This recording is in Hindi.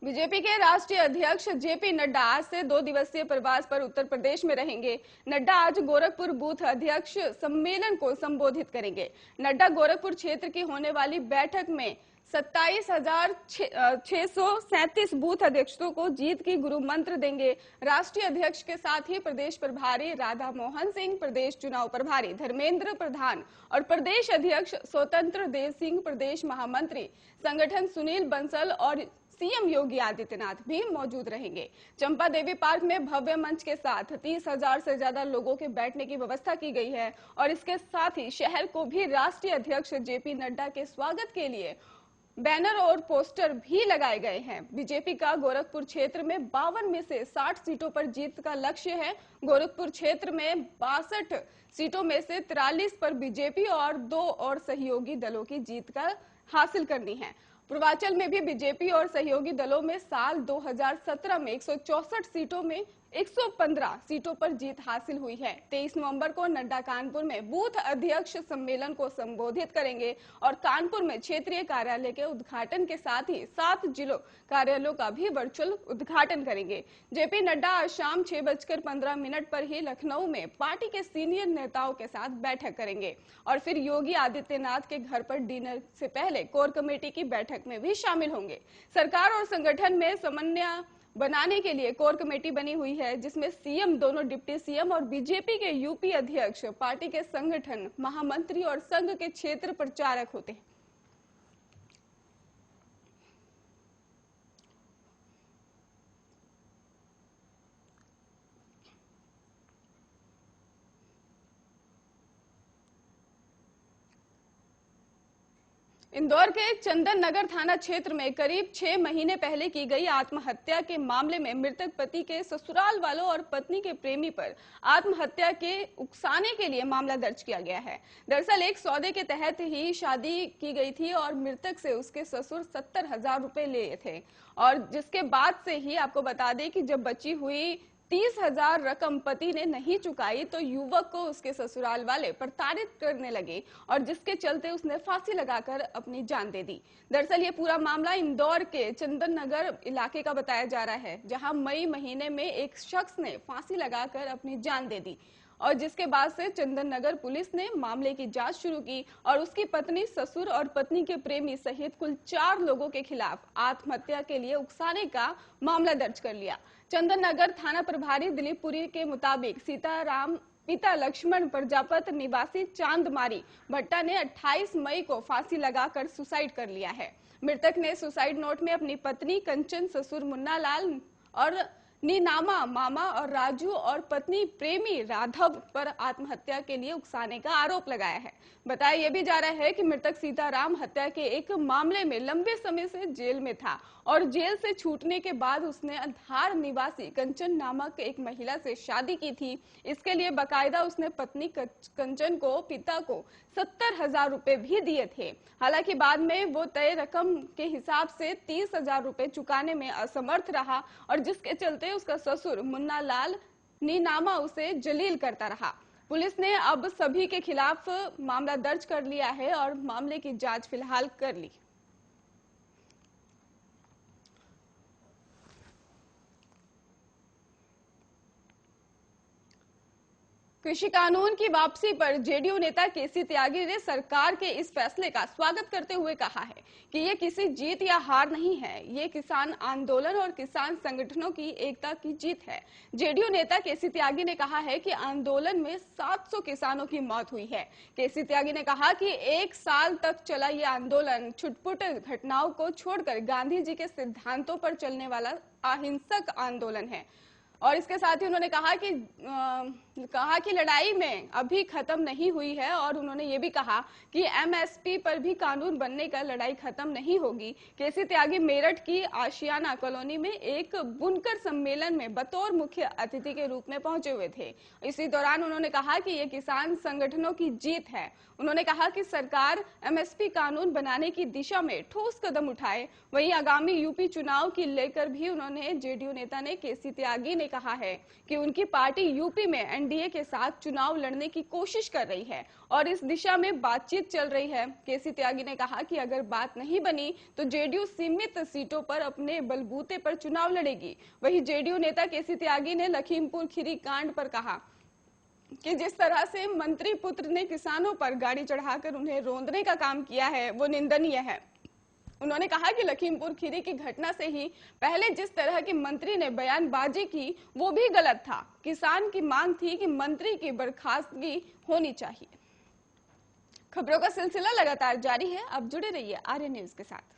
बीजेपी के राष्ट्रीय अध्यक्ष जेपी नड्डा आज से 2 दिवसीय प्रवास पर उत्तर प्रदेश में रहेंगे। नड्डा आज गोरखपुर बूथ अध्यक्ष सम्मेलन को संबोधित करेंगे। नड्डा गोरखपुर क्षेत्र की होने वाली बैठक में 27,637 बूथ अध्यक्षों को जीत की गुरु मंत्र देंगे। राष्ट्रीय अध्यक्ष के साथ ही प्रदेश प्रभारी राधा मोहन सिंह, प्रदेश चुनाव प्रभारी धर्मेंद्र प्रधान और प्रदेश अध्यक्ष स्वतंत्र देव सिंह, प्रदेश महामंत्री संगठन सुनील बंसल और सीएम योगी आदित्यनाथ भी मौजूद रहेंगे। चंपा देवी पार्क में भव्य मंच के साथ 30,000 से ज्यादा लोगों के बैठने की व्यवस्था की गई है और इसके साथ ही शहर को भी राष्ट्रीय अध्यक्ष जेपी नड्डा के स्वागत के लिए बैनर और पोस्टर भी लगाए गए हैं। बीजेपी का गोरखपुर क्षेत्र में 52 में से 60 सीटों पर जीत का लक्ष्य है। गोरखपुर क्षेत्र में 62 सीटों में से 43 पर बीजेपी और 2 और सहयोगी दलों की जीत का हासिल करनी है। पूर्वांचल में भी बीजेपी और सहयोगी दलों में साल 2017 में 164 सीटों में 115 सीटों पर जीत हासिल हुई है। 23 नवंबर को नड्डा कानपुर में बूथ अध्यक्ष सम्मेलन को संबोधित करेंगे और कानपुर में क्षेत्रीय कार्यालय के उद्घाटन के साथ ही 7 जिलों कार्यालयों का भी वर्चुअल उद्घाटन करेंगे। जेपी नड्डा आज शाम 6:15 पर ही लखनऊ में पार्टी के सीनियर नेताओं के साथ बैठक करेंगे और फिर योगी आदित्यनाथ के घर पर डिनर से पहले कोर कमेटी की बैठक में भी शामिल होंगे। सरकार और संगठन में समन्वय बनाने के लिए कोर कमेटी बनी हुई है, जिसमें सीएम, दोनों डिप्टी सीएम और बीजेपी के यूपी अध्यक्ष, पार्टी के संगठन महामंत्री और संघ के क्षेत्र प्रचारक होते हैं। इंदौर के चंदन नगर थाना क्षेत्र में करीब 6 महीने पहले की गई आत्महत्या के मामले में मृतक पति के ससुराल वालों और पत्नी के प्रेमी पर आत्महत्या के उकसाने के लिए मामला दर्ज किया गया है। दरअसल एक सौदे के तहत ही शादी की गई थी और मृतक से उसके ससुर 70,000 रुपए लिए थे और जिसके बाद से ही आपको बता दें कि जब बची हुई 30,000 रकम पति ने नहीं चुकाई तो युवक को उसके ससुराल वाले प्रताड़ित करने लगे और जिसके चलते उसने फांसी लगाकर अपनी जान दे दी। दरअसल ये पूरा मामला इंदौर के चंदन नगर इलाके का बताया जा रहा है, जहां मई महीने में एक शख्स ने फांसी लगाकर अपनी जान दे दी और जिसके बाद से चंदन नगर पुलिस ने मामले की जांच शुरू की और उसकी पत्नी, ससुर और पत्नी के प्रेमी सहित कुल 4 लोगों के खिलाफ आत्महत्या के लिए उकसाने का मामला दर्ज कर लिया। चंदन नगर थाना प्रभारी दिलीप पुरी के मुताबिक सीताराम पिता लक्ष्मण प्रजापत निवासी चांदमारी भट्टा ने 28 मई को फांसी लगाकर सुसाइड कर लिया है। मृतक ने सुसाइड नोट में अपनी पत्नी कंचन, ससुर मुन्ना लाल और नीनामा मामा और राजू और पत्नी प्रेमी राघव पर आत्महत्या के लिए उकसाने का आरोप लगाया है। बताया यह भी जा रहा है कि मृतक सीताराम हत्या के एक मामले में लंबे समय से जेल में था और जेल से छूटने के बाद उसने धार निवासी कंचन नामक एक महिला से शादी की थी। इसके लिए बकायदा उसने पत्नी कंचन को, पिता को 70,000 रुपए भी दिए थे। हालांकि बाद में वो तय रकम के हिसाब से 30,000 रुपए चुकाने में असमर्थ रहा और जिसके चलते उसका ससुर मुन्ना लाल नीनामा उसे जलील करता रहा। पुलिस ने अब सभी के खिलाफ मामला दर्ज कर लिया है और मामले की जांच फिलहाल कर ली। कृषि कानून की वापसी पर जेडीयू नेता केसी त्यागी ने सरकार के इस फैसले का स्वागत करते हुए कहा है कि ये किसी जीत या हार नहीं है, ये किसान आंदोलन और किसान संगठनों की एकता की जीत है। जेडीयू नेता केसी त्यागी ने कहा है कि आंदोलन में 700 किसानों की मौत हुई है। केसी त्यागी ने कहा कि 1 साल तक चला ये आंदोलन छुटपुट घटनाओं को छोड़कर गांधी जी के सिद्धांतों पर चलने वाला अहिंसक आंदोलन है और इसके साथ ही उन्होंने कहा कि लड़ाई में अभी खत्म नहीं हुई है और उन्होंने ये भी कहा कि एमएसपी पर भी कानून बनने का लड़ाई खत्म नहीं होगी। केसी त्यागी मेरठ की आशियाना कॉलोनी में एक बुनकर सम्मेलन में बतौर मुख्य अतिथि के रूप में पहुंचे हुए थे। इसी दौरान उन्होंने कहा कि ये किसान संगठनों की जीत है। उन्होंने कहा कि सरकार एमएसपी कानून बनाने की दिशा में ठोस कदम उठाए। वहीं आगामी यूपी चुनाव की लेकर भी उन्होंने जेडीयू नेता ने केसी त्यागी ने कहा है कि उनकी पार्टी यूपी में एनडीए के साथ चुनाव लड़ने की कोशिश कर रही है और इस दिशा में बातचीत चल रही है। केसी त्यागी ने कहा कि अगर बात नहीं बनी तो जेडीयू सीमित सीटों पर अपने बलबूते पर चुनाव लड़ेगी। वहीं जेडीयू नेता केसी त्यागी ने लखीमपुर खीरी कांड पर कहा कि जिस तरह से मंत्री पुत्र ने किसानों पर गाड़ी चढ़ाकर उन्हें रौंदने का काम किया है वो निंदनीय है। उन्होंने कहा कि लखीमपुर खीरी की घटना से ही पहले जिस तरह के मंत्री ने बयानबाजी की वो भी गलत था। किसान की मांग थी कि मंत्री की बर्खास्तगी होनी चाहिए। खबरों का सिलसिला लगातार जारी है, अब जुड़े रहिए आर्य न्यूज के साथ।